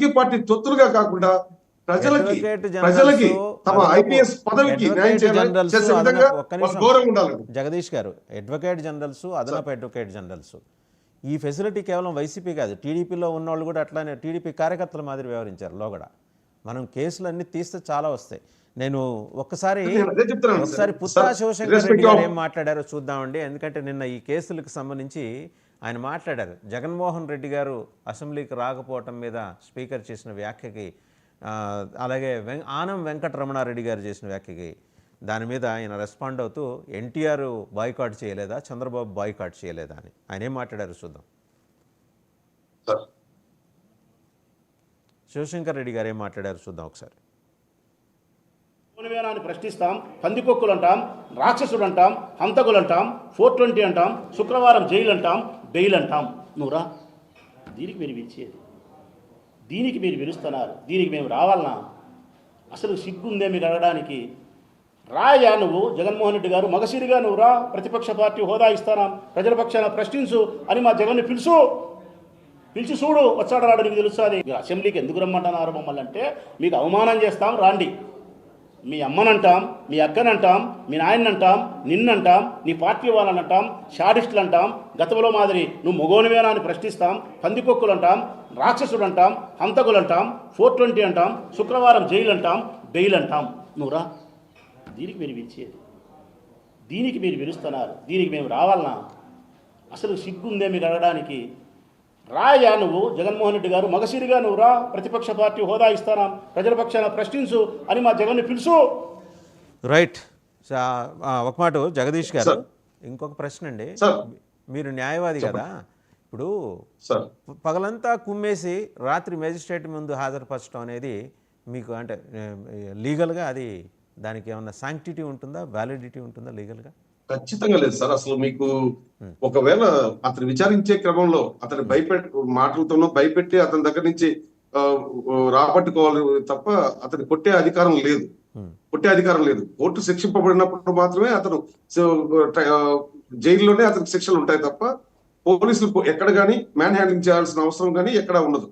రాజకీయ పార్టీ తొత్తులుగా కాకుండా ప్రజలకి తమ ఐపీఎస్ పదవికి న్యాయం చేసే విధంగా గౌరవం ఉండాలి. జగదీష్ గారు, అడ్వకేట్ జనరల్స్, అదనపు అడ్వకేట్ జనరల్స్, ఈ ఫెసిలిటీ కేవలం వైసీపీ కాదు, టీడీపీలో ఉన్నవాళ్ళు కూడా అట్లానే టీడీపీ కార్యకర్తల మాదిరి వ్యవహరించారు. లోగడ మనం కేసులన్నీ తీస్తే చాలా వస్తాయి. నేను ఒకసారి పుత్తా శివశంకర్ రెడ్డి గారు ఏం మాట్లాడారో చూద్దామండి. ఎందుకంటే నిన్న ఈ కేసులకు సంబంధించి ఆయన మాట్లాడారు. జగన్మోహన్ రెడ్డి గారు అసెంబ్లీకి రాకపోవటం మీద స్పీకర్ చేసిన వ్యాఖ్యకి, అలాగే ఆనం వెంకటరమణారెడ్డి గారు చేసిన వ్యాఖ్యకి, దాని మీద ఆయన రెస్పాండ్ అవుతూ ఎన్టీఆర్ బాయ్కాట్ చేయలేదా, చంద్రబాబు బాయ్కాట్ చేయలేదా అని ఆయన ఏం మాట్లాడారు చూద్దాం. శివశంకర్ రెడ్డి గారు ఏం మాట్లాడారు చూద్దాం ఒకసారి. అని ప్రశ్నిస్తాం, పందికొక్కులు అంటాం, రాక్షసుడు అంటాం, హంతకులు అంటాం, 420 అంటాం, శుక్రవారం జైలు అంటాం, బెయిల్ అంటాం. నువ్వురా, దీనికి మీరు పిలిచేది, దీనికి మీరు పిలుస్తున్నారు, దీనికి మేము రావాలనా? అసలు సిగ్గుందే మీకు అడగడానికి? రాయా నువ్వు జగన్మోహన్ రెడ్డి గారు, మగసిరిగా నువ్వు రా, ప్రతిపక్ష పార్టీ హోదా ఇస్తానా, ప్రజల పక్షాన ప్రశ్నించు అని మా జగన్ని పిలిచి చూడు, వచ్చాడు రాడు నీకు తెలుస్తుంది. మీరు అసెంబ్లీకి ఎందుకు రమ్మంటున్నారు మమ్మల్ని అంటే, మీకు అవమానం చేస్తాం రాండి. మీ అమ్మనంటాం, మీ అక్కనంటాం, మీ నాయనంటాం, నిన్నంటాం, నీ పార్టీ వాళ్ళని అంటాం, షాడిస్టులు అంటాం, గతంలో మాదిరి నువ్వు మొగోనివేనా అని ప్రశ్నిస్తాం, పందికొక్కులు అంటాం, రాక్షసుడు అంటాం, హంతకులు అంటాం, 420 అంటాం, శుక్రవారం జైలు అంటాం, బెయిల్ అంటాం. నువ్వురా, దీనికి మీరు పిలిచేది, దీనికి మీరు పిలుస్తున్నారు, దీనికి మేము రావాలనా? అసలు సిగ్గుందే మీకు అడగడానికి? రాయా నువ్వు జగన్మోహన్ రెడ్డి గారు, మగసిరిగా నువ్వు రా, ప్రతిపక్ష పార్టీ హోదా ఇస్తానా, ప్రజల పక్షాన ప్రశ్నించు అని మా జగన్ని పిలుచు. రైట్. ఒక మాట జగదీష్ గారు, ఇంకొక ప్రశ్న అండి. మీరు న్యాయవాది కదా, ఇప్పుడు పగలంతా కుమ్మేసి రాత్రి మేజిస్ట్రేట్ ముందు హాజరుపరచడం అనేది మీకు అంటే లీగల్గా అది దానికి ఏమన్నా శాంక్టిటీ ఉంటుందా, వ్యాలిడిటీ ఉంటుందా లీగల్గా? ఖచ్చితంగా లేదు సార్. అసలు మీకు ఒకవేళ అతను విచారించే క్రమంలో అతని మాటలతోనో భయపెట్టి అతని దగ్గర నుంచి రాబట్టుకోవాలి తప్ప అతని కొట్టే అధికారం లేదు. కోర్టు శిక్షింపబడినప్పుడు మాత్రమే అతను జైల్లోనే అతనికి శిక్షలు ఉంటాయి తప్ప పోలీసులు ఎక్కడ కానీ మ్యాన్ హ్యాండ్లింగ్ చేయాల్సిన అవసరం కానీ ఎక్కడ ఉండదు.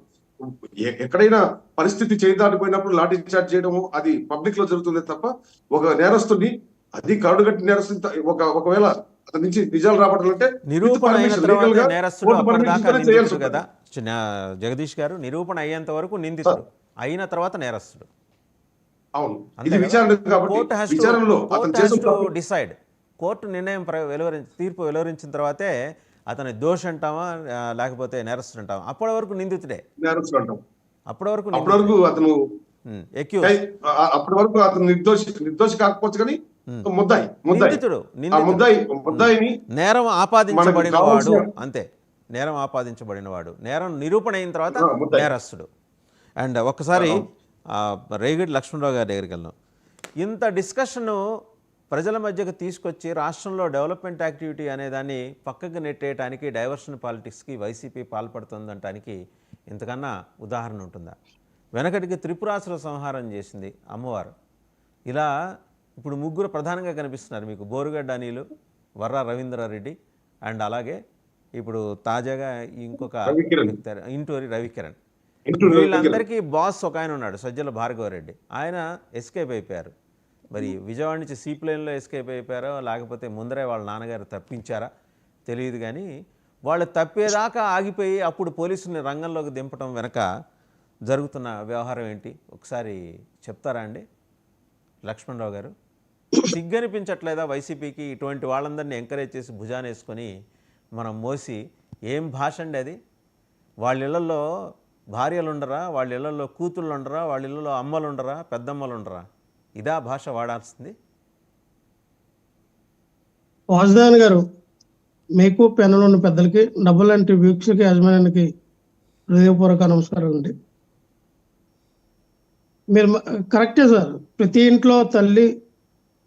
ఎక్కడైనా పరిస్థితి చేయదాటిపోయినప్పుడు లాఠీ చార్జ్ చేయడము అది పబ్లిక్ లో జరుగుతుంది తప్ప ఒక నేరస్తుని, అది కరుడుగట్టి నేరస్తు ఒకవేళ అతని నుంచి నిజాలు రాబట్టాలంటే కదా జగదీష్ గారు, నిరూపణ అయ్యేంత వరకు నిందితుడు, అయిన తర్వాత నేరస్తుడు. అవును, ఇది విచారణ కాబట్టి విచారణలో డిసైడ్ కోర్టు నిర్ణయం తీర్పు వెలువరించిన తర్వాతే అతని దోషి అంటామా లేకపోతే నేరస్తుడు అంటామా. అప్పటి వరకు నిందితుడే, అప్పటి వరకు అతను అప్పటి వరకు అతను నిర్దోషి కాకపోవచ్చు కానీ నేరం ఆపాదించబడినవాడు, అంతే, నేరం ఆపాదించబడినవాడు, నేరం నిరూపణ అయిన తర్వాత నేరస్తుడు. అండ్ ఒక్కసారి రేగిడి లక్ష్మణరావు గారి దగ్గరికి వెళ్దాం. ఇంత డిస్కషను ప్రజల మధ్యకు తీసుకొచ్చి రాష్ట్రంలో డెవలప్మెంట్ యాక్టివిటీ అనేదాన్ని పక్కకు నెట్టేయడానికి, డైవర్షన్ పాలిటిక్స్కి వైసీపీ పాల్పడుతుందనటానికి ఇంతకన్నా ఉదాహరణ ఉంటుందా? వెనకటికి త్రిపురాసుర సంహారం చేసింది అమ్మవారు. ఇలా ఇప్పుడు ముగ్గురు ప్రధానంగా కనిపిస్తున్నారు మీకు, బోరుగడ్డ అనిలు, వర్రా రవీంద్రారెడ్డి, అండ్ అలాగే ఇప్పుడు తాజాగా ఇంకొక ఇంటూరి రవికిరణ్. వీళ్ళందరికీ బాస్ ఒక ఆయన ఉన్నాడు, సజ్జల భార్గవరెడ్డి. ఆయన ఎస్కేప్ అయిపోయారు. మరి విజయవాడ నుంచి సీప్లేన్లో ఎస్కేప్ అయిపోయారో లేకపోతే ముందరే వాళ్ళ నాన్నగారు తప్పించారా తెలియదు, కానీ వాళ్ళు తప్పేదాకా ఆగిపోయి అప్పుడు పోలీసుల్ని రంగంలోకి దింపడం వెనక జరుగుతున్న వ్యవహారం ఏంటి ఒకసారి చెప్తారా అండి లక్ష్మణరావు గారు? సిగ్గనిపించట్లేదా వైసీపీకి ఇటువంటి వాళ్ళందరినీ ఎంకరేజ్ చేసి భుజాన వేసుకొని మనం మోసి? ఏం భాష అండి అది? వాళ్ళ ఇళ్లలో భార్యలు ఉండరా, వాళ్ళ ఇళ్లలో కూతుళ్ళు ఉండరా, వాళ్ళ ఇళ్లలో అమ్మలు ఉండరా, పెద్దమ్మలు ఉండరా? ఇదా భాష వాడాల్సింది? వాసుదేవన్ గారు, మీకు పెన్నులున్న పెద్దలకి, డబ్బులు లాంటి వీక్షకి యజమానికి హృదయపూర్వక నమస్కారం అండి. మీరు కరెక్టే సార్, ప్రతి ఇంట్లో తల్లి